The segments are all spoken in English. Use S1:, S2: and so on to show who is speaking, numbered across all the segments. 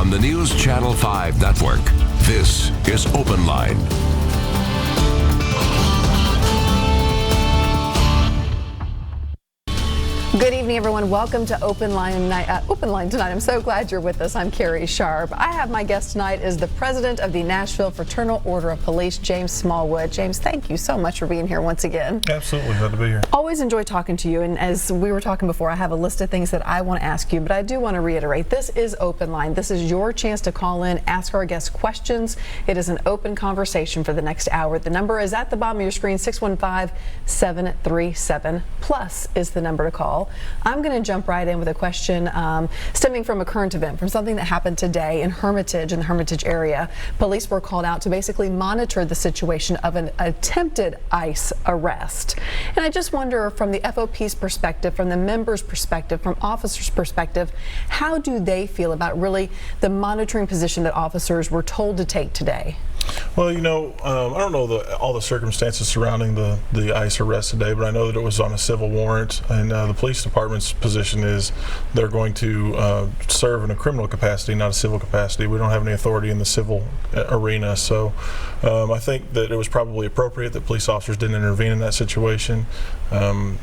S1: on the News Channel 5 network. This is Open Line.
S2: Good evening, everyone. Welcome to Open Line tonight. I'm so glad you're with us. I'm Carrie Sharp. I have my guest tonight is the president of the Nashville Fraternal Order of Police, James Smallwood. James, thank you so much for being here once again.
S3: Absolutely, glad to be here.
S2: Always enjoy talking to you. And as we were talking before, I have a list of things that I want to ask you, but I do want to reiterate, this is Open Line. This is your chance to call in, ask our guests questions. It is an open conversation for the next hour. The number is at the bottom of your screen, 615-737. Plus is the number to call. I'm going to jump right in with a question stemming from a current event, from something that happened today in Hermitage, area. Police were called out to basically monitor the situation of an attempted ICE arrest. And I just wonder, from the FOP's perspective, from the members' perspective, from officers' perspective, how do they feel about really the monitoring position that officers were told to take today?
S3: Well, you know, I don't know all the circumstances surrounding the ICE arrest today, but I know that it was on a civil warrant, and the police department's position is they're going to serve in a criminal capacity, not a civil capacity. We don't have any authority in the civil arena, so I think that it was probably appropriate that police officers didn't intervene in that situation, and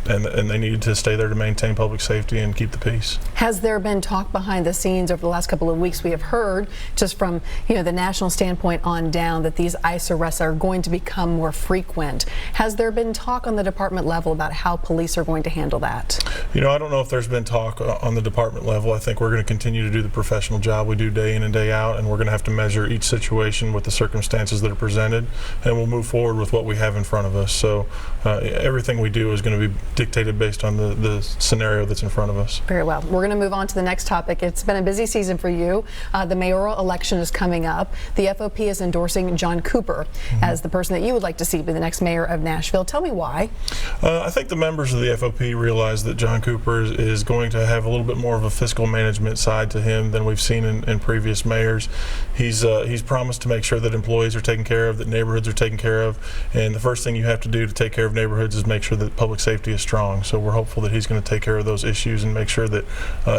S3: they needed to stay there to maintain public safety and keep the peace.
S2: Has there been talk behind the scenes over the last couple of weeks? We have heard, just from the national standpoint on down, that these ICE arrests are going to become more frequent. Has there been talk on the department level about how police are going to handle that?
S3: You know, I don't know if there's been talk on the department level. I think we're going to continue to do the professional job we do day in and day out, and we're going to have to measure each situation with the circumstances that are presented, and we'll move forward with what we have in front of us. So everything we do is going to be dictated based on the scenario that's in front of us.
S2: Very well. We're going to move on to the next topic. It's been a busy season for you. The mayoral election is coming up. The FOP is endorsing John Cooper as the person that you would like to see be the next mayor of Nashville. Tell me why.
S3: I think the members of the FOP realize that John Cooper is going to have a little bit more of a fiscal management side to him than we've seen in previous mayors. He's promised to make sure that employees are taken care of, that neighborhoods are taken care of, and the first thing you have to do to take care of neighborhoods is make sure that public safety is strong. So we're hopeful that he's going to take care of those issues and make sure that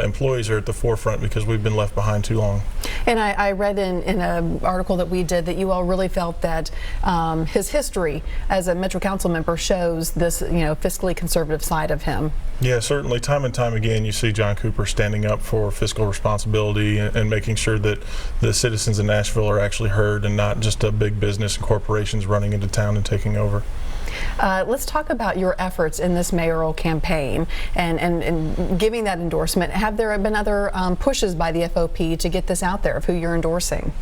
S3: employees are at the forefront, because we've been left behind too long.
S2: And I read in an article that we did that you all really felt that his history as a Metro Council member shows this, fiscally conservative side of him.
S3: Yeah, certainly. Time and time again, you see John Cooper standing up for fiscal responsibility and making sure that the citizens of Nashville are actually heard, and not just a big business and corporations running into town and taking over.
S2: Let's talk about your efforts in this mayoral campaign and giving that endorsement. Have there been other pushes by the FOP to get this out there of who you're endorsing?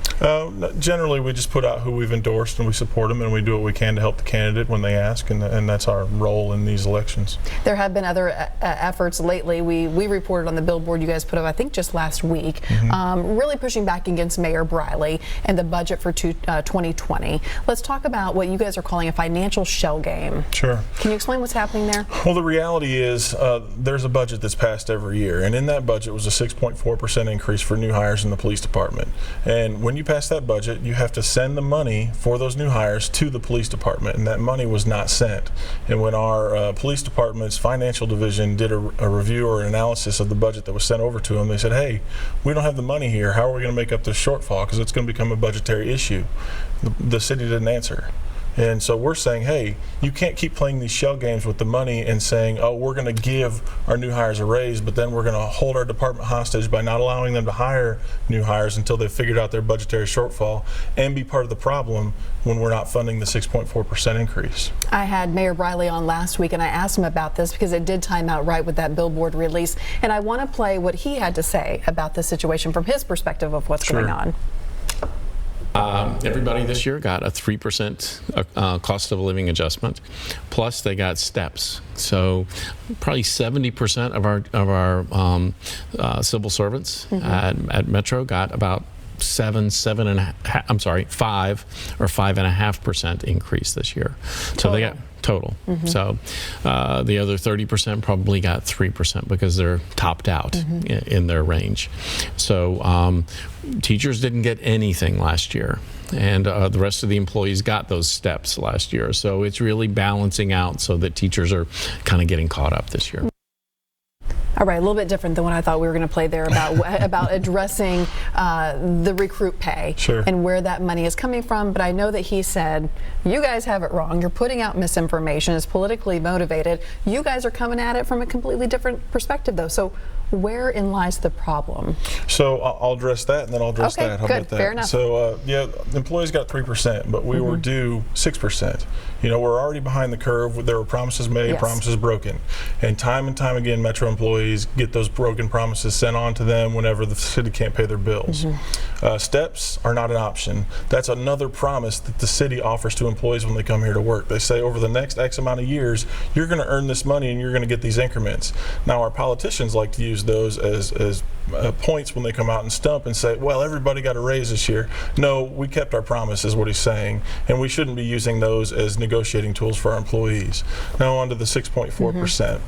S3: Generally, we just put out who we've endorsed, and we support them, and we do what we can to help the candidate when they ask, and that's our role in these elections.
S2: There have been other efforts lately. We reported on the billboard you guys put up, I think just last week, really pushing back against Mayor Briley and the budget for 2020. Let's talk about what you guys are calling a financial shell game.
S3: Sure.
S2: Can you explain what's happening there?
S3: Well, the reality is there's a budget that's passed every year, and in that budget was a 6.4% increase for new hires in the police department. And when you pass that budget, you have to send the money for those new hires to the police department, and that money was not sent. And when our police department's financial division did a review or an analysis of the budget that was sent over to them, they said, hey, we don't have the money here. How are we going to make up this shortfall? Because it's going to become a budgetary issue. The city didn't answer. And so we're saying, hey, you can't keep playing these shell games with the money and saying, oh, we're going to give our new hires a raise, but then we're going to hold our department hostage by not allowing them to hire new hires until they've figured out their budgetary shortfall, and be part of the problem when we're not funding the 6.4% increase.
S2: I had Mayor Briley on last week, and I asked him about this because it did time out right with that billboard release. And I want to play what he had to say about the situation from his perspective of what's going on.
S4: Everybody this year got a 3% cost of living adjustment, plus they got steps. So probably 70% of our civil servants at Metro got about 5.5% increase this year. So they got total. So the other 30% probably got 3% because they're topped out in their range. So teachers didn't get anything last year, and the rest of the employees got those steps last year. So it's really balancing out so that teachers are kind of getting caught up this year.
S2: All right, a little bit different than what I thought we were going to play there about addressing the recruit pay and where that money is coming from. But I know that he said, you guys have it wrong. You're putting out misinformation. It's politically motivated. You guys are coming at it from a completely different perspective, though. So wherein lies the problem?
S3: So I'll address that, and then I'll address that. How about that?
S2: Fair enough.
S3: So yeah, employees got 3%, but we were due 6%. You know, we're already behind the curve. There were promises made, promises broken, and time again, Metro employees get those broken promises sent on to them whenever the city can't pay their bills. Steps are not an option. That's another promise that the city offers to employees when they come here to work. They say over the next X amount of years, you're going to earn this money and you're going to get these increments. Now, our politicians like to use those as points when they come out and stump and say, well, everybody got a raise this year. No, we kept our promise, is what he's saying, and we shouldn't be using those as negotiating tools for our employees. Now on to the 6.4%.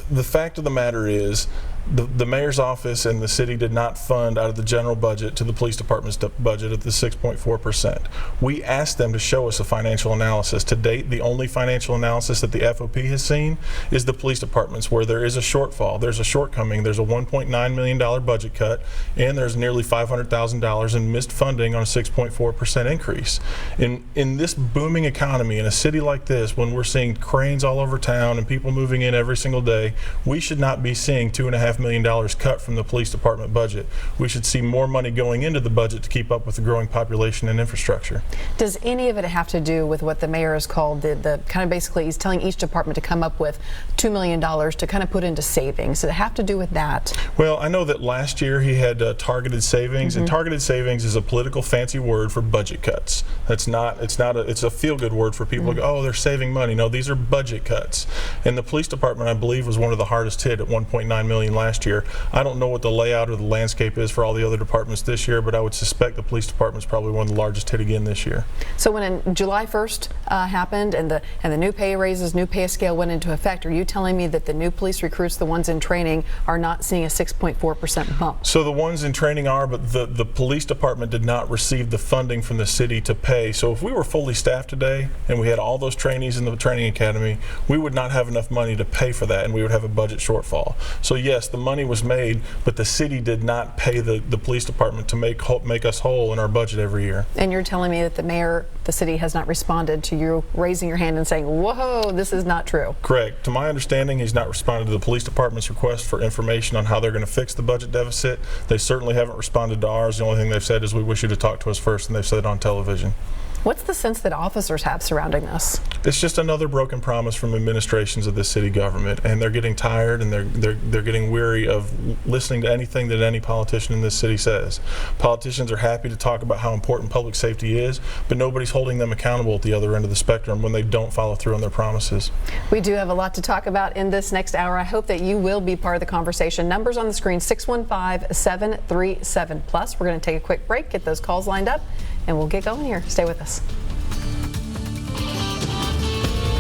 S3: The fact of the matter is, the mayor's office and the city did not fund out of the general budget to the police department's budget at the 6.4%. We asked them to show us a financial analysis. To date, the only financial analysis that the FOP has seen is the police department's, where there is a shortfall, there's a shortcoming, there's a $1.9 million budget cut, and there's nearly $500,000 in missed funding on a 6.4% increase. In this booming economy, in a city like this, when we're seeing cranes all over town and people moving in every single day, we should not be seeing $2.5 million cut from the police department budget. We should see more money going into the budget to keep up with the growing population and infrastructure.
S2: Does any of it have to do with what the mayor has called the kind of basically he's telling each department to come up with $2 million to kind of put into savings? Does it have to do with that? Well,
S3: I know that last year he had targeted savings, and targeted savings is a political fancy word for budget cuts. It's a feel-good word for people to go, oh, they're saving money. No, these are budget cuts. And the police department, I believe, was one of the hardest hit at $1.9 million last year. I don't know what the layout or the landscape is for all the other departments this year, but I would suspect the police department's probably one of the largest hit again this year.
S2: So when July 1st happened and the new pay raises, new pay scale went into effect, are you telling me that the new police recruits, the ones in training, are not seeing a 6.4% bump?
S3: So the ones in training are, but the police department did not receive the funding from the city to pay. So if we were fully staffed today and we had all those trainees in the training academy, we would not have enough money to pay for that, and we would have a budget shortfall. So yes, the money was made, but the city did not pay the police department to make us whole in our budget every year.
S2: And you're telling me that the mayor, the city, has not responded to you raising your hand and saying, whoa, this is not true?
S3: Correct. To my understanding, he's not responded to the police department's request for information on how they're going to fix the budget deficit. They certainly haven't responded to ours. The only thing they've said is, we wish you to talk to us first, and they've said it on television.
S2: What's the sense that officers have surrounding this?
S3: It's just another broken promise from administrations of this city government, and they're getting tired, and they're getting weary of listening to anything that any politician in this city says. Politicians are happy to talk about how important public safety is, but nobody's holding them accountable at the other end of the spectrum when they don't follow through on their promises.
S2: We do have a lot to talk about in this next hour. I hope that you will be part of the conversation. Numbers on the screen, 615-737+. We're going to take a quick break, get those calls lined up, and we'll get going here. Stay with us.